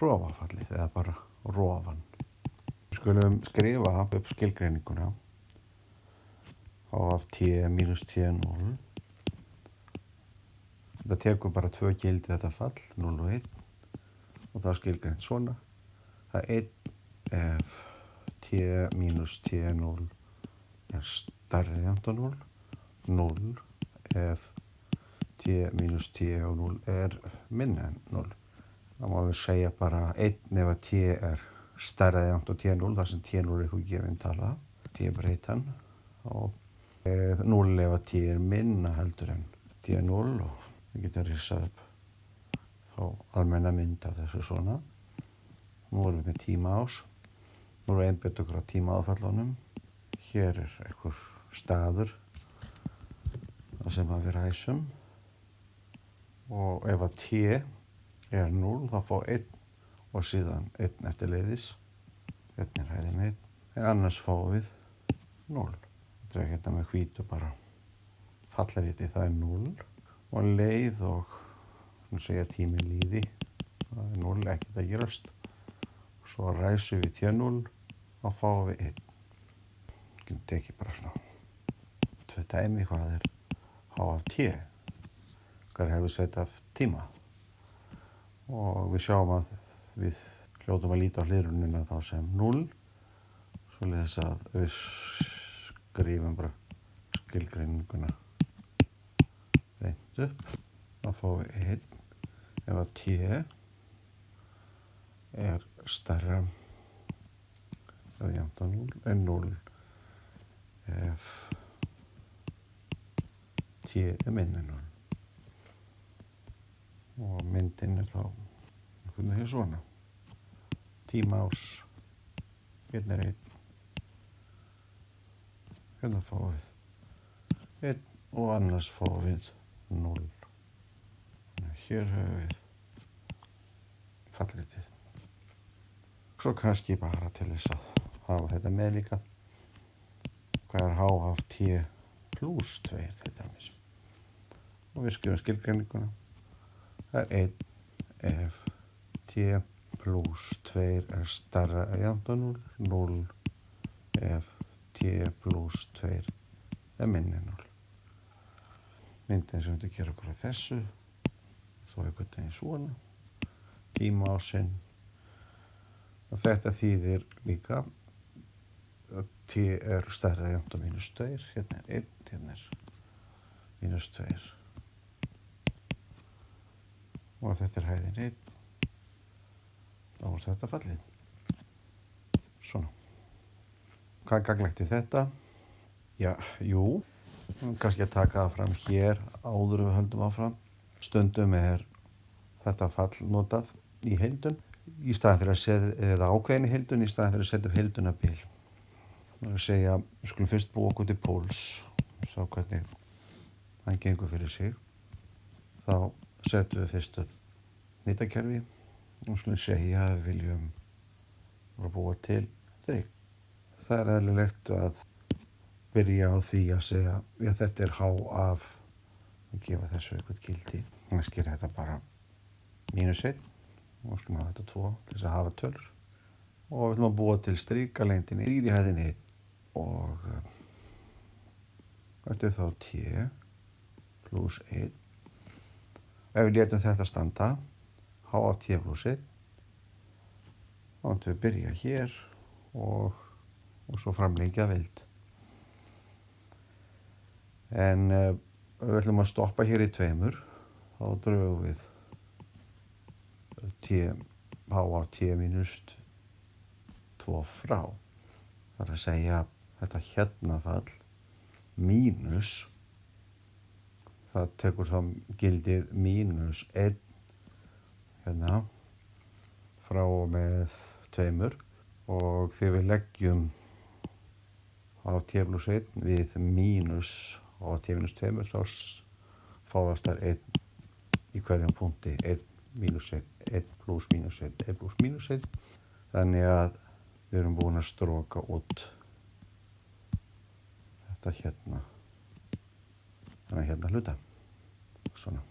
rofafallið eða bara rofan. Við skulum skrifa upp skilgreininguna h af t mínus t0. Þetta tekur bara 2 gildi þetta fall, 0 og 1, og það er skilgreint svona. Það er 1 ef t mínus t0 er stærri en 0, 0 ef t mínus t og 0 er minna en 0. Það má við segja bara 1 ef að t er stærri en t0, þar sem t0 er eitthvað gefin tala, t breytan, og 0 ef að t er minna heldur en t0, og við getum risað upp þá almenna mynd af þessu svona. Nú erum við með tímaás. Nú erum við einbeitt okkur á tímaáfallunum. Hér er einhver staður þar sem við ræsum. Og ef að t er 0, þá fá 1 og síðan 1 eftirleiðis. 1 er hæðin 1. En annars fáum við 0. Þetta er hérna með hvítu bara fallariti, það er 0. Og leið og segja tíminn líði, það er 0, ekkert að gerast. Svo ræsum við t0 og fáum við 1. Við getum tekið bara svona 2 dæmi, hvað er h af t? Hvað hefur sett af tíma? Og við sjáum að við hljótum að líta á hliðrunina þá sem 0. Svoleiðis að við skrifum bara skilgreininguna reynd upp. Þá fáum við 1 ef að t er stærra eða jafnt á 0 en 0 ef t er minna en 0. Og myndin er þá einhvern veginn svona. Tímaás, hérna er 1. Hérna fáum við 1 og annars fáum við 0. Hér höfum við fallritið. Svo kannski bara til þess að hafa þetta með líka. Hvað er h af t plus 2 til dæmis? Og við skrifum skilgreininguna. Það er 1 ef t plus 2 er stærra en jafnt á 0, 0 ef t plus 2 er minni en 0. Myndin sem við gerum okkur á þessu, þó einhvern veginn svona, tímaásinn. Og þetta þýðir líka að t er stærra en jafnt á mínus 2, hérna er 1, hérna er mínus 2. Og þetta er hæðin 1, þá er þetta fallið. Svona. Hvað er gagnlegt í þetta? Já, jú, kannski að taka það fram hér áður við höldum áfram. Stundum er þetta fall notað í heildun í staðinn fyrir að setja eða ákveðin í heildun í staðinn fyrir að setja upp heildunabil. Það er að segja, við skulum fyrst búa okkur til póls, sjá hvernig hann gengur fyrir sig. Þá setjum við fyrst upp hnitakerfi og skulum segja að við viljum búa til strik. Það er eðlilegt að byrja á því að segja, já, þetta er h af, og gefa þessu eitthvað gildi. Kannski er þetta bara mínus 1 og skulum hafa þetta 2 til þess að hafa tölur. Og við ætlum að búa til stríkalengdinni 3 í hæðinni 1 og þetta er þá t plus 1. Ef við létum þetta standa, h af t plus 1, þá ætlum við byrja hér og svo framlengja vild. En við ætlum að stoppa hér í 2, þá drögum við h af t minus 2 frá. Það er að segja þetta hérna fall mínus, það tekur þá gildið mínus 1 hérna frá og með 2 og þegar við leggjum h af t plus 1 við mínus h af t minus 2 þá fáast þar 1 í hverjum punkti, 1 mínus 1, 1 plus mínus 1, 1 plus mínus 1. Þannig að við erum búin að stróka út þetta hérna, þannig hérna hluta. Svona.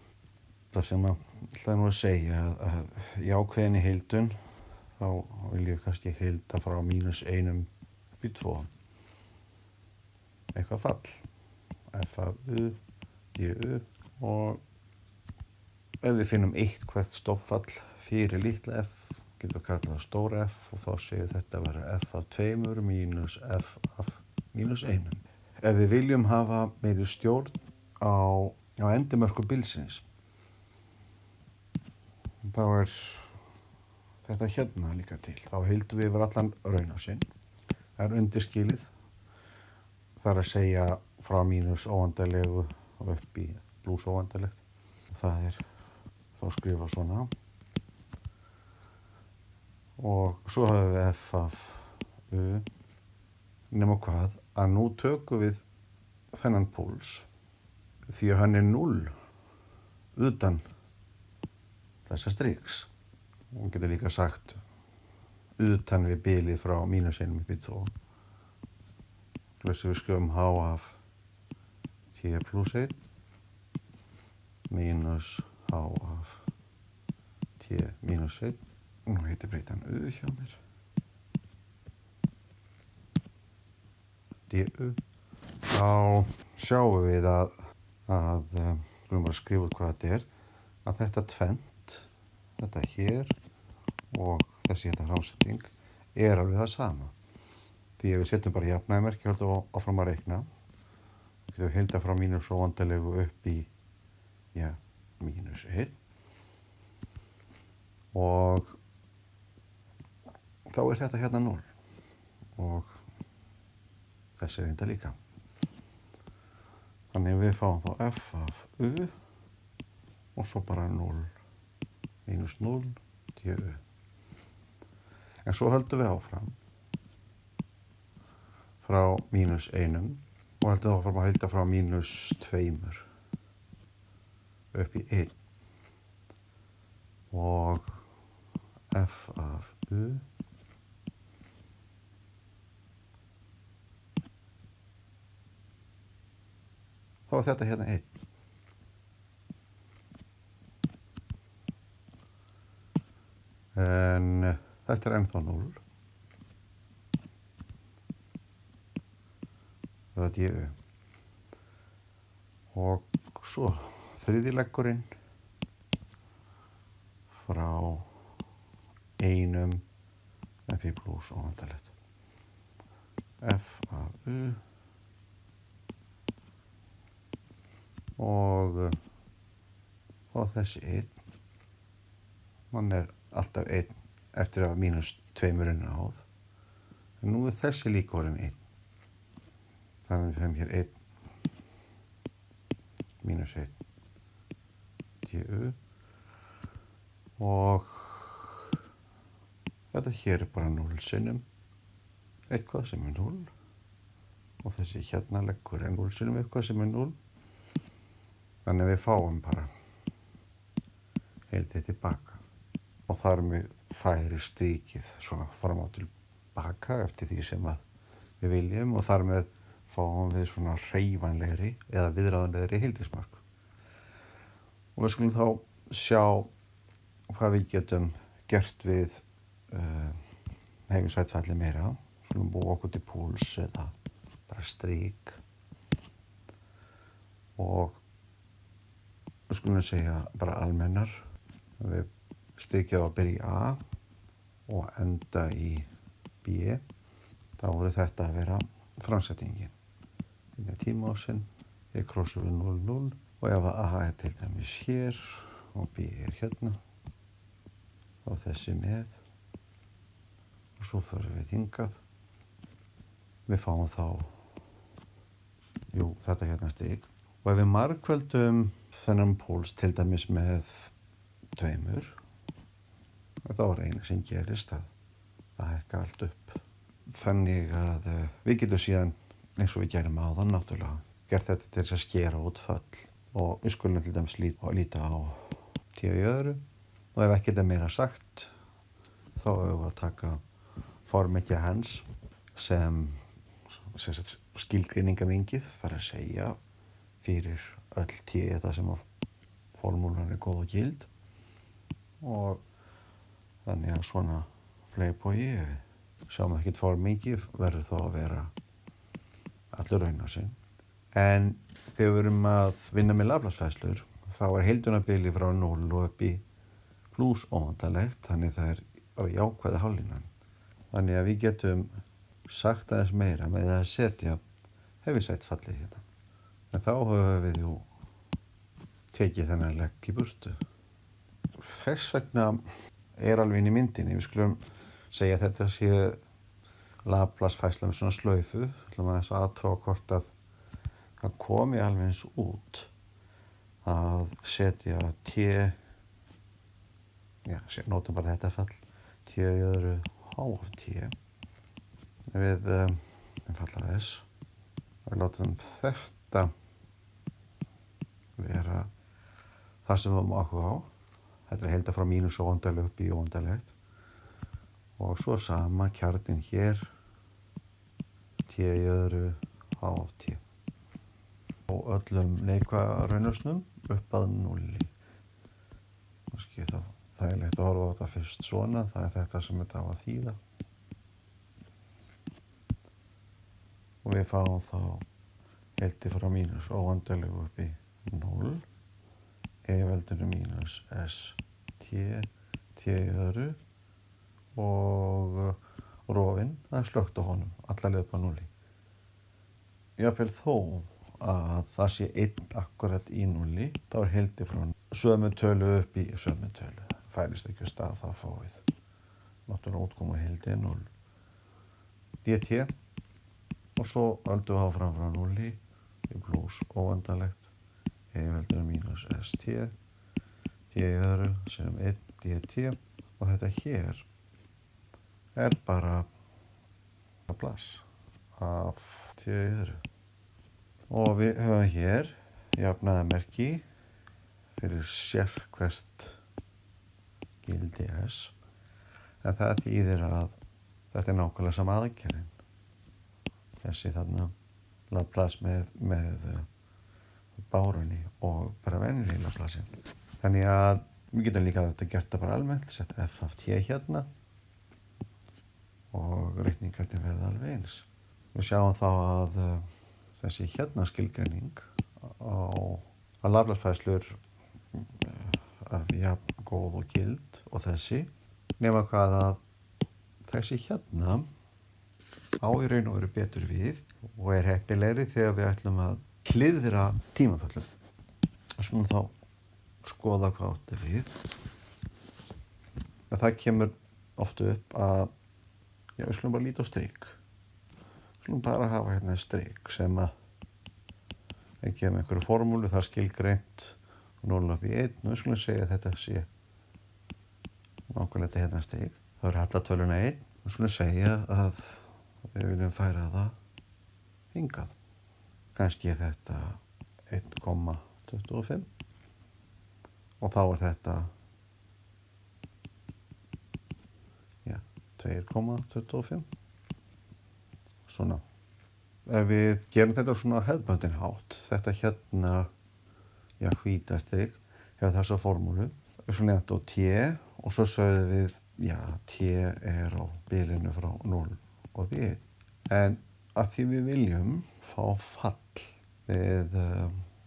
Það sem ég ætla nú að segja að í ákveðinni heildun þá vil ég kannski heilda frá -1 upp í 2. Eitthvað fall. F af U, G, U og ef við finnum eitthvað stoppfall fyrir litla f, getum við kallað það stóra F og þá séu þetta að vera F af 2 mínus F af -1. Ef við viljum hafa meiri stjórn á endimörku bilsins, þá er þetta hérna líka til. Þá heildum við yfir allan raunásinn. Það er undirskilið. Það er að segja frá mínus óendanlegu og upp í plús óendanlegt. Það er þá skrifa svona. Og svo höfum við F af U. Nema hvað, að nú tökum við þennan púls því að hann er 0 utan þessa striks. Og hún getur líka sagt utan við bilið frá -1 upp í 2. Þessi við skrifum H af T plus 1 mínus H af T minus 1. Nú heitir breytan U hjá mér. DU. Þá sjáum við að skulum bara skrifa út hvað þetta er, að þetta tvennt, þetta hér og þessi hérna framsetning er alveg það sama. Því ef við setjum bara jafnæðimerki og höldum áfram að reikna, þá getum við heilda frá mínus óendanlegu upp í -1 og þá er þetta hérna 0 og þessi er reynda líka. Þannig við fáum þá F af U og svo bara 0 mínus 0 DU. En svo höldum við áfram frá -1 og höldum áfram að heilda frá -2 upp í 1 og F af U þá er þetta hérna 1. En þetta er ennþá 0. Það er DU. Og svo þriðji leggurinn frá 1 upp í plús óendanlegt. F af U og þessi 1, hann er alltaf 1 eftir að -2 er náð. En nú er þessi líka orðin 1. Þannig að við höfum hér 1 -1 DU og þetta hér er bara 0 sinnum eitthvað sem er 0 og þessi hérna leggur er 0 sinnum eitthvað sem er 0. Þannig að við fáum bara heildið tilbaka og þar með færi strikið svona fram á tilbaka eftir því sem að við viljum og þar með fáum við svona hreyfanlegri eða viðráðanlegri heildismörk. Og við skulum þá sjá hvað við getum gert við heiminsætfalli meira. Skulum búa okkur til púls eða bara strik og við skulum segja bara almennar. Við strikið á að byrja í A og enda í B. Þá voru þetta að vera framsetningin. Þetta er tímaásinn, ég krossu við 0, 0 og ef að A er til dæmis hér og B er hérna, þá þessi með og svo förum við hingað. Við fáum þá, þetta hérna strik. Og ef við margföldum þennan púls til dæmis með 2, þá er eina sem gerist að það hækka allt upp. Þannig að við getum síðan, eins og við gerum áðan náttúrulega, gert þetta til þess að skera út föll. Og við skulum til dæmis líta á T í öðru. Og ef ekkert er meira sagt, þá höfum við að taka formekja hans sem skilgreiningavingið, þar að segja fyrir öll T það sem formúlan góð og gild og þannig að svona fleipói, sjáum ekkert for mikið, verður þá að vera allur raunasinn. En þegar við erum að vinna með Laplace-færslur þá heildunarbili frá 0 og upp í plús óvandarlegt, þannig það bara jákvæða hálflínan. Þannig að við getum sagt aðeins meira með að setja heaviside-fallið hérna. En þá höfum við tekið þennan legg í burtu. Þess vegna alveg inn í myndinni, við skulum segja að þetta sé Laplace-færsla með svona slaufu, ætlum að athuga hvort að það komi alveg eins út að setja t, nótum bara þetta fall, t í öðru h af t við einfallega s og við látum þetta vera það sem við höfum áhuga á. Þetta heilda frá mínus óvandarlegt upp í óvandarlegt og svo sama kjarninn hér t í öðru h af t og öllum neikvæða raunasnum upp að 0. Kannski þá þægilegt að horfa á þetta fyrst svona, það þetta sem þetta á að þýða. Og við fáum þá heildi frá mínus óvandarlegu upp í 0, veldinu mínus s t í öðru og rofinn, það slökkt á honum, alla leið upp að 0. Jafnvel þó að það sé 1 akkurat í 0, þá heildi frá sömu tölu upp í sömu tölu. Færist ekki stað, þá fáið náttúrulega útkomur heildi 0 dt og svo öldum við áfram frá 0 í plús óvandarlegt veldinu mínus st t í öðru sem 1 dt og þetta hér bara Laplace af t í öðru. Og við höfum hér jafnaðarmerki fyrir sérhvert gildi s, en það þýðir að þetta nákvæmlega sama aðgerðin. Þessi þarna Laplace með bárunni og bara venjulega Laplacein. Þannig að við getum líka þetta gert það bara almennt, setja f af t hérna og reikningarnir verða alveg eins. Við sjáum þá að þessi hérna skilgreining á Laplace-færslur jafn góð og gild og þessi, nema hvað að þessi hérna á í raun og veru betur við og heppilegri þegar við ætlum að hliðra tímaföllum. Og skulum þá skoða hvað átti við. Það kemur oft upp að við skulum bara líta á strik. Við skulum bara hafa hérna strik sem að gefa með einhverju formúlu, það skilgreint 0 upp í 1 og við skulum segja að þetta sé nákvæmlega þetta hérna stig. Það er hallatöluna 1. Við skulum segja að við viljum færa það hingað. Kannski þetta 1,25 og þá þetta 2,25. Svona. Ef við gerum þetta svona hefðbundin hátt, þetta hérna hvíta strik hefur þessa formúlu, svo nefnt á t og svo sögðum við t á bilinu frá 0 og upp í 1. En að því við viljum fá fall, við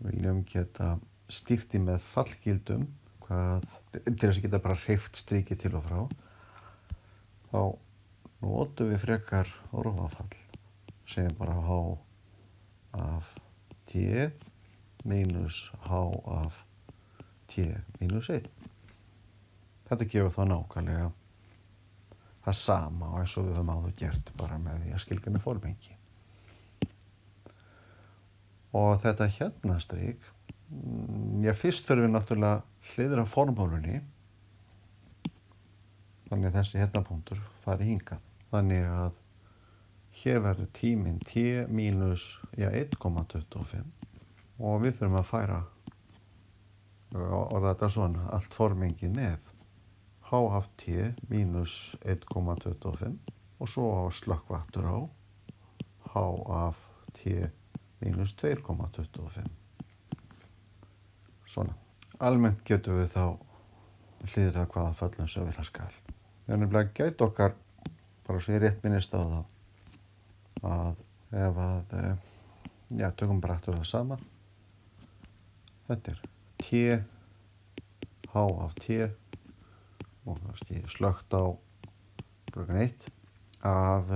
viljum geta stýrt í með fallgildum til þess að geta bara hreyft strikið til og frá, þá notum við frekar orðafall, segjum bara h af t mínus h af t mínus 1. Þetta gefur þá nákvæmlega það sama og eins og við höfum áður gert bara með því að skilgreina formengi. Og þetta hérna strik, fyrst fyrir við náttúrulega hliðra formúlunni, þannig að þessi hérna punktur fari hingað. Þannig að hér verður tíminn t mínus 1,25 og við þurfum að færa og þetta svona allt formengið með h af t mínus 1,25 og svo slökkva aftur á h af t mínus 2,25. Svona. almennt getum við þá hliðrað hvaða föllum sem vera skal. Við erum nefnilega gæt okkar, bara svo ég rétt minnist á það, að ef að, tökum bara aftur það sama. Þetta er T, H af T og kannski slögt á klukkan 1 að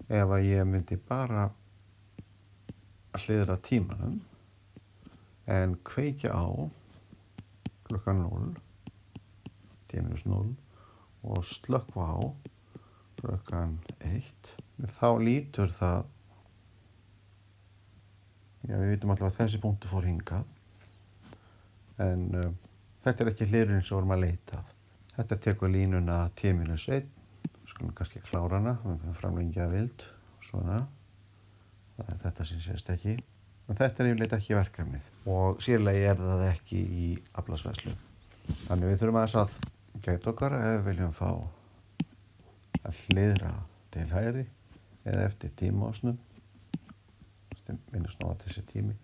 ef að ég myndi bara hliðra tímanum en kveikja á klukkan 0, T-0 og slökkva á klukkan 1, þá lítur það, við vitum alltaf að þessi punktu fór hingað, en þetta er ekki hliðrunin sem vorum að leita að. Þetta tekur línuna T-1, skulum kannski klára hana, við framlengja vild, svona, það er þetta sem sést ekki. En þetta er yfirleitt ekki verkefnið og sérlega er það ekki í aflaverslun. Þannig við þurfum aðeins að gæta okkar ef við viljum fá að hliðra til hægri eða eftir tímaásnum, minnast nú að þessi tími.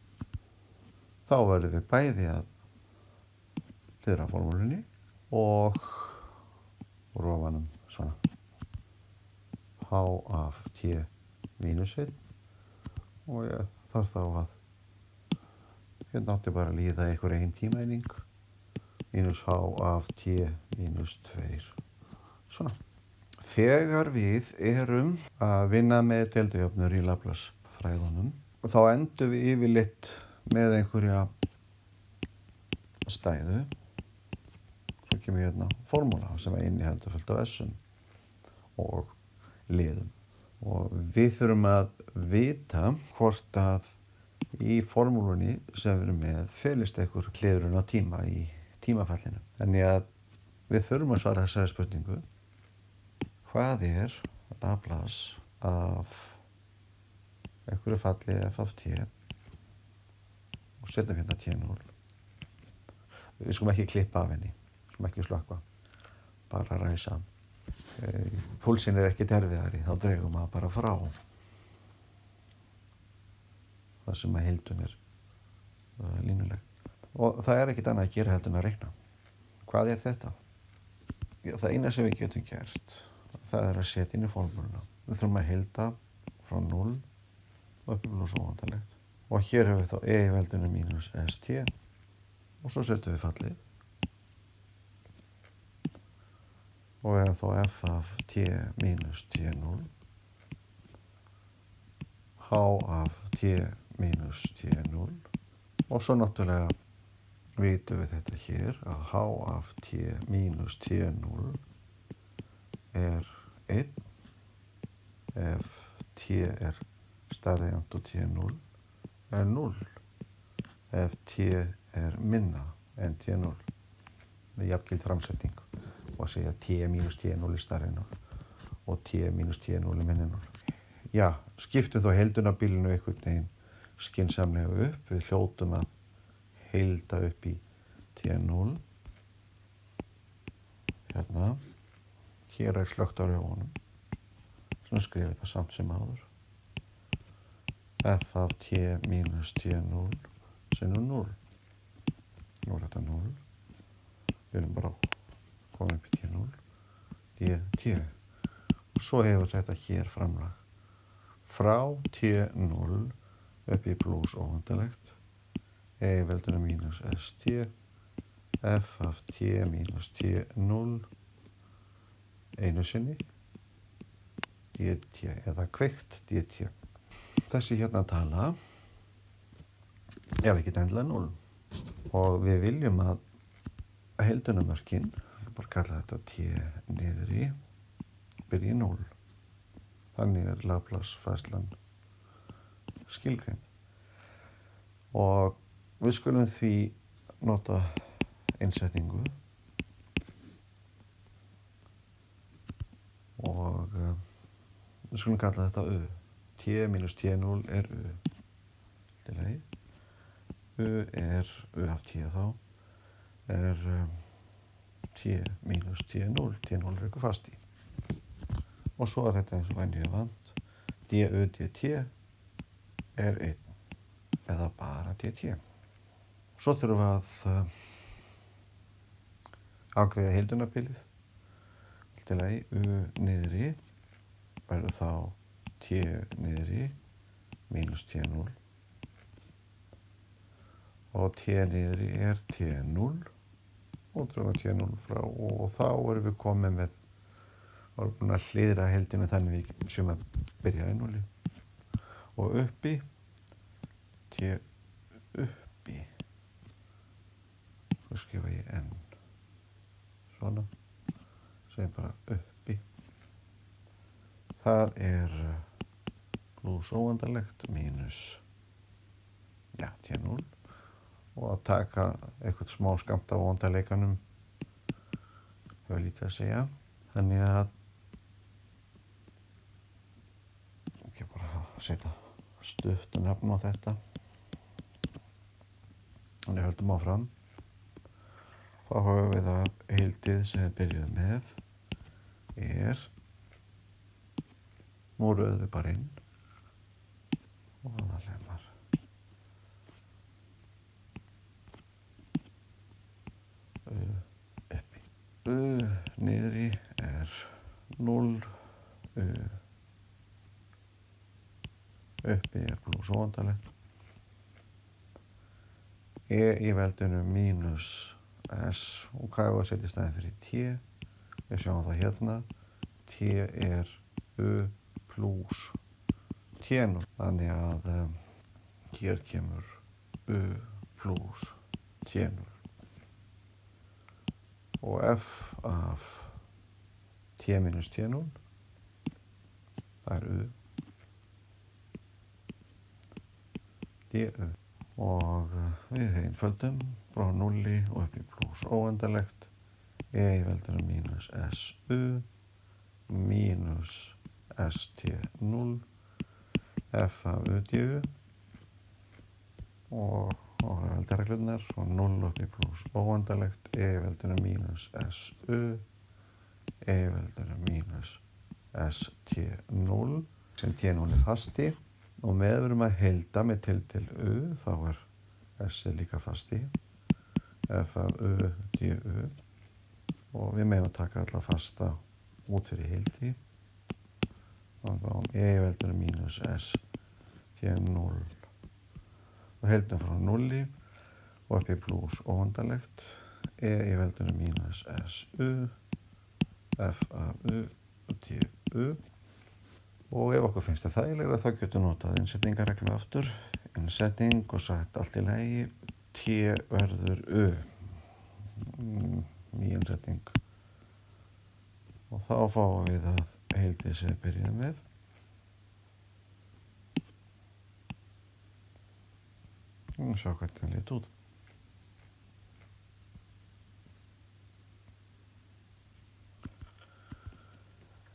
Þá verðum við bæði að hliðra formúlunni og rofanum svona H af T mínus 1 og ég þarf þá að hérna átti bara að líða einhver eigin tímaeining mínus H af T mínus 2 svona. Þegar við erum að vinna með deildujöfnur í Laplace-fræðunum þá endum við yfirleitt með einhverja stæðu. Svo kemur hérna formúla sem inniheldur fullt af S-um og liðum. Og við þurfum að vita hvort að í formúlunni sem við erum með felist einhver hliðrun á tíma í tímafallinu. Þannig að við þurfum að svara þessari spurningu. Hvað er Laplace af einhverju falli f af t og setjum hérna T0. Við skulum ekki klippa af henni, við skulum ekki slökkva, bara ræsa. Púlsinn er ekki erfiðari, þá dregum maður bara frá það sem að heildun er línuleg. Og það er ekkert annað að gera heldur en að reikna. Hvað er þetta? Já, það eina sem við getum gert, það er að setja inn í formúluna. Við þurfum að heilda frá 0 og upp í blús óvandarlegt. Og hér hefur við þá e í veldunum mínus st og svo setjum við fallið. Og við hefum þá f af t mínus t0, h af t mínus t0 og svo náttúrulega vitum við þetta hér að h af t mínus t0 er 1 ef t er stærri en t0 er 0 ef t er minna en t0 með jafngild framsetning og að segja t mínus t0 er stærri en 0 og t mínus t0 er minni en 0. Já, skiptum þá heildunarbilinu einhvern veginn skynsamlega upp. Við hljótum að heilda upp í t0. Hérna. Hér er slökkt á rjóðunum. Svona skrifum þetta samt sem áður. F af t mínus t0 sem er 0. Nú er þetta 0. Við erum bara komið upp í t0. dt. Og svo hefur þetta hér framlag. Frá t0 upp í blús óvandarlegt. E í veldunum mínus st. F af t mínus t0 einu sinni. dt eða kveikt dt. Þessi hérna tala er ekki endilega 0. Og við viljum að heildunarmörkin, bara kalla þetta t niður í, byrja í 0. Þannig er Laplace-færslan skilgreind. Og við skulum því nota innsetningu og við skulum kalla þetta u. T mínus t0 er u. U er u af t þá er t mínus t0. T0 er ykkur fast í. Og svo er þetta eins og venjulega vant. du dt er 1 eða bara dt. Svo þurfum við að ákveðið heildunarbilið. Allt í lagi, u niðri verður þá t niðri mínus t0 og t niðri t0 og drögum t0 frá og þá erum við komið með og erum búin að hliðra heildinu þannig við séum að byrja í 0 og uppi t uppi svo skrifa ég n svona segjum bara uppi það plús óendanlegt mínus t0 og að taka eitthvað smá skammt af óendanleikanum hefur lítið að segja þannig að ekki bara að setja stutt nafn á þetta þannig höldum áfram þá höfum við að heildið sem við byrjuðum með nú röðum við bara inn og það lemar uppi niðri 0 uppi plús óendanlegt í veldinu mínus s og hvað er að setja í staðinn fyrir t við sjáum það hérna t u plús t0 þannig að hér kemur u plús t0 og f af t minus t0 það u du og við einföldum frá 0 og upp í plús óendanlegt í veldinu mínus su mínus st0 f af u du og veldareglurnar frá 0 upp í plús óendanlegt í veldinu mínus su í veldinu mínus st0 sem t0 fasti og með verum að heilda með til u þá s líka fasti f af u du og við meðum taka alla fasta út fyrir heildi og þá veldinu mínus st0 og heildum frá 0 og upp í plús óendanlegt í veldinu mínus su f af u du og ef okkur finnst það þægilegra þá getum notað innsetningarreglu aftur innsetning og sagt allt í lagi t verður u ný innsetning og þá fáum við að heildið sem við byrjum með og sjá hvernig það lít út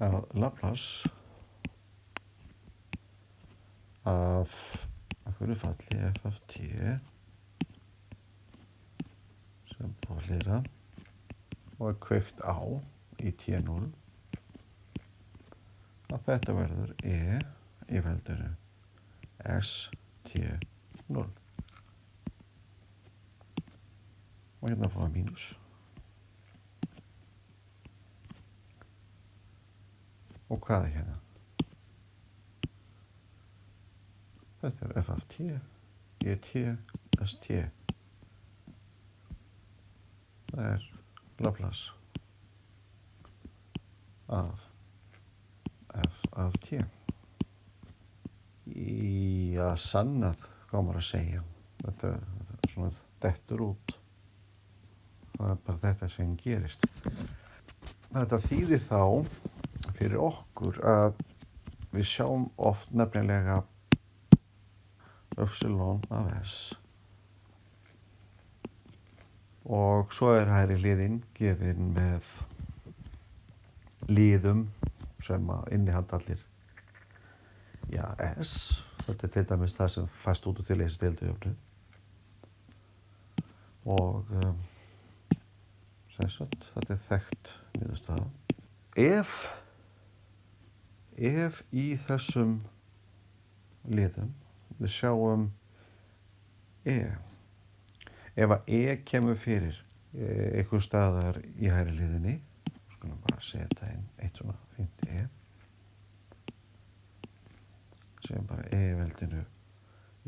að Laplace af hverju falli f af t sem búið að hlýra og kveikt á í t0 að þetta verður í veldinu st0 og hérna fá að mínus og hvað hérna? Þetta f af t, t, st. Það Laplace af f af t. Í að sannað, hvað maður að segja. Þetta svona dettur út. Það bara þetta sem gerist. Þetta þýðir þá fyrir okkur að við sjáum oft nefnilega epsilon af s og svo hægri hliðin gefin með liðum sem að innihalda allir s, þetta til dæmis það sem fæst út úr til þessi deildujöfnu og sem sagt þetta þekkt niðurstaða ef í þessum liðum við sjáum ef að kemur fyrir einhver staðar í hægri hliðinni. Skulum bara setja inn eitt svona fínt E. Segjum bara E í veldinu,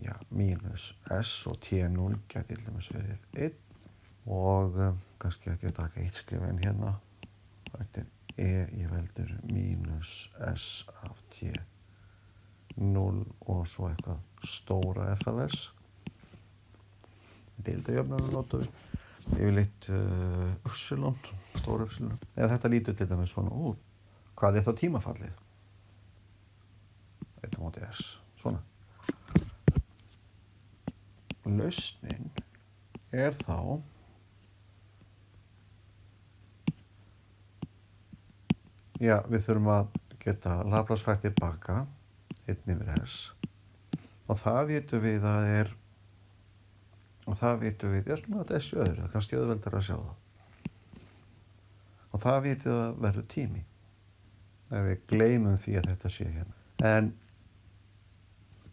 já, mínus S og T0 gæti til dæmis verið 1 og kannski ætti ég að taka eitt skrifa inn hérna. Þetta er E í veldinu mínus S af T0 og svo eitthvað stóra F af S. Deildajöfnuna notum við. Yfirleitt upsilon, stóra upsilon. Ef þetta lítur til dæmis svona út, hvað er það tímafallið? 1 á móti S, svona. Lausnin er þá já, við þurfum að geta Laplace fært tilbaka 1 yfir S og það vitum við að er og það vitum við, ég svona að S í öðru, það kannski auðveldar að sjá það og það vitum við að verður tími ef við gleymum því að þetta sé hérna en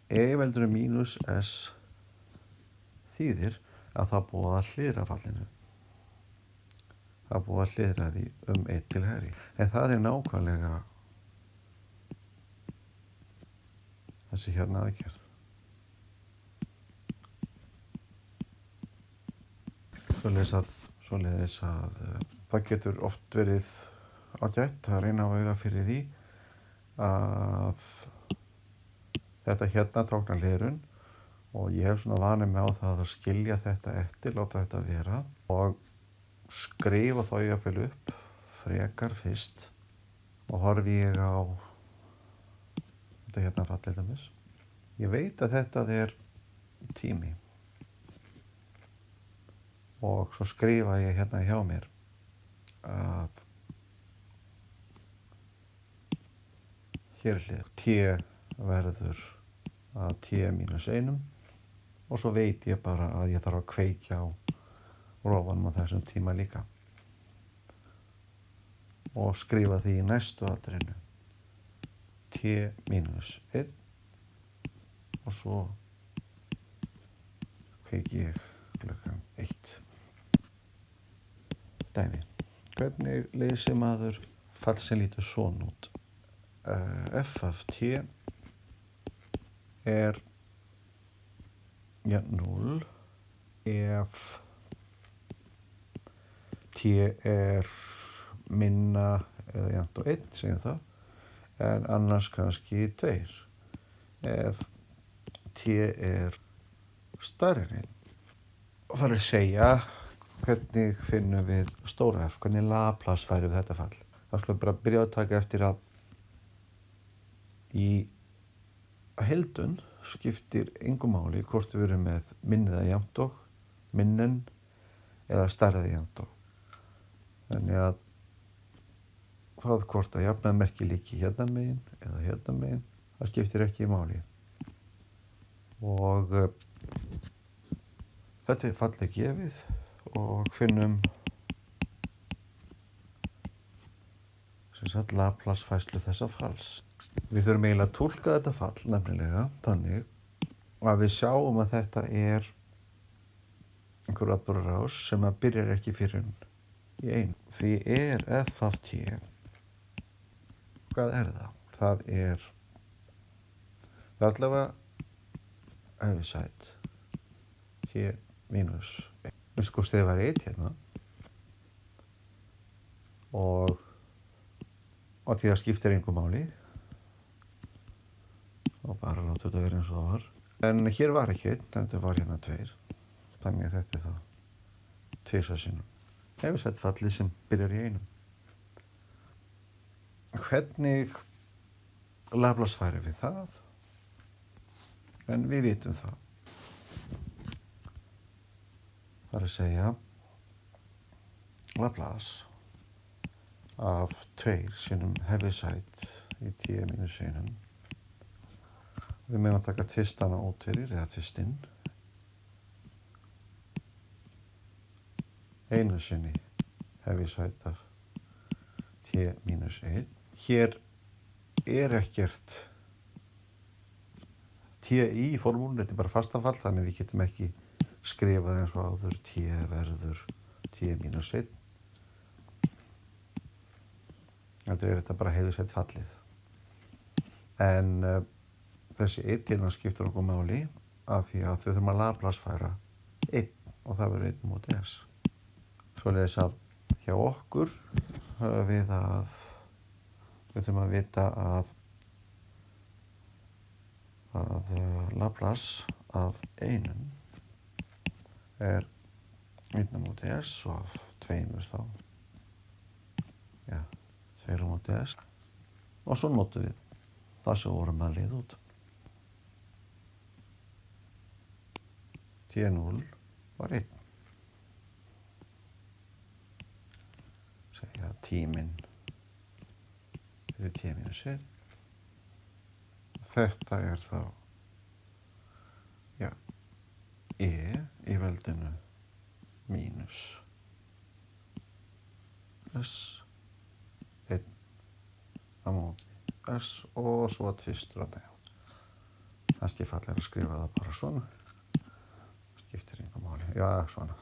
E veldur mínus S þýðir að það búið að hliðra fallinu. Það búið að hliðra því 1 til hægri. En það er nákvæmlega þessi hérna aðgerð. Svoleiðis að það getur oft verið ágætt að reyna að auga fyrir því að þetta hérna táknar hliðrun og ég hef svona vanið mig á það að skilja þetta eftir, láta þetta vera og skrifa þá jafnvel upp frekar fyrst og horfi ég á þetta hérna fallið dæmis. Ég veit að þetta er tími og svo skrifa ég hérna hjá mér að hér er hlið T verður að T mínus 1 og svo veit ég bara að ég þarf að kveikja á rofanum á þessum tíma líka og skrifa því í næstu atriðinu T mínus 1 og svo kveiki ég klukkan 1. Dæmi. Hvernig leysir maður fall sem lítur svona út? F af T er 0 ef T er minna eða jafnt og 1, segjum það, en annars kannski 2 ef T er stærri en 1. Og það er að segja hvernig finnum við stóra F, hvernig Laplace færum við þetta fall. Það skulum bara byrja að taka eftir að í heildun skiptir engu máli hvort við erum með minnið eða jafnt og, minnen eða stærðið jafnt og. Þannig að það hvort að jafnaðarmerki líki hérna megin eða hérna megin, það skiptir ekki máli. Og þetta er fallega gefið og finnum sem sagt Laplace færslu þessa falls. Við þurfum eiginlega að túlka þetta fall nefnilega þannig að við sjáum að þetta er einhver atburðarás sem að byrjar ekki fyrir í einu. Því er F af T, hvað er það? Það er allavega Heaviside T mínus 1. Við sko stefið var 1 hérna og því það skiptir engu máli og bara láta þetta vera eins og það var. En hér var ekki 1, þetta var hérna 2. Þannig að þetta er þá 2 sinnum. Heaviside fallið sem byrjar í 1. Hvernig Laplace færum við það? En við vitum það. Það er að segja Laplace af 2 sinnum Heaviside í T mínus 1. Við meðum að taka tvistana út fyrir, eða tvistinn. 1 sinni Heaviside af T mínus 1. Hér er ekkert T í formúlunni, þetta er bara fastafall, þannig við getum ekki skrifað eins og áður T verður t mínus 1. Þetta er þetta bara heiðursett fallið. En þessi 1 hérna skiptir okkur máli af því að þau þurfum að Laplace-færa 1 og það verður 1 móti s. Svoleiðis að hjá okkur höfum við þurfum að vita að Laplace af 1 er 1 móti s og af 2 þá 2 móti s. Og svo notum við það sem vorum að leiða út. T0 var 1. Segja tíminn fyrir t mínus 1. Þetta er þá e í veldinu mínus s 1 á móti s og svo tvistur á dag. Kannski fallir að skrifa það bara svona. Skiptir engu máli. Já, svona.